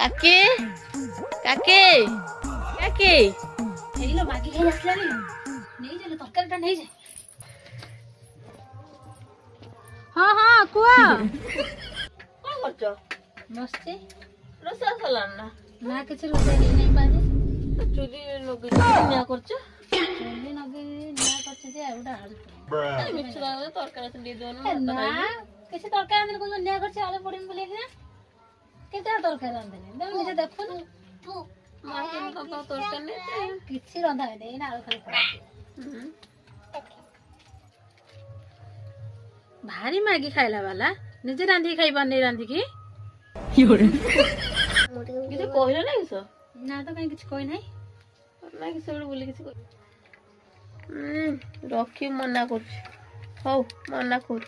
কাকে কাকে কাকে এইলো মাগি খাই আসলানি নেই যালে তরকারিটা নেই যায়। ହଁ ହଁ କୁହ କଣ କରୁଛ? ବସିଛି। ରୋଷେଇ ସରିଲାଣି ନା? ନା କିଛି ରୋଷେଇ ହେଇନାହିଁ ବାଜି। ଚୁଲି ଲଗେଇ ନିଆଁ କରୁଛ? ଚୁଲି ଲଗେଇ ନିଆଁ କରୁଛି ଯେ ଆଉ ଗୋଟେ ମିଛ ତରକାରୀ ଟିକେ ଦଉନ। ନା କିଛି ତରକାରୀ ଆଣିଦେଲି କହୁଛ ନିଆଁ କରୁଛି ଆଳୁ ପଡିବି ବୋଲି କିନା କେତେ ତରକାରୀ ରାନ୍ଧିନି ତମେ ନିଜେ ଦେଖୁନ। ତରକାରୀ ନେଇ କିଛି ରନ୍ଧା ହେଇନି ଏଇନା ଆଳୁ ଖାଲି ପଡୁଛି। ଭାରି ମାଗି ଖାଇଲା ବାଲା ନିଜେ ରାନ୍ଧିକି ଖାଇ ପାରୁନି ରାନ୍ଧିକି କିଛି କହିଲ ନା କିସ? ନା ତ କାହିଁ କିଛି କହିନାହିଁ ନା କିଛି ଗୋଟେ ବୋଲି କିଛି ରଖି ମନା କରୁଛି। ହଉ ମନା କରୁ।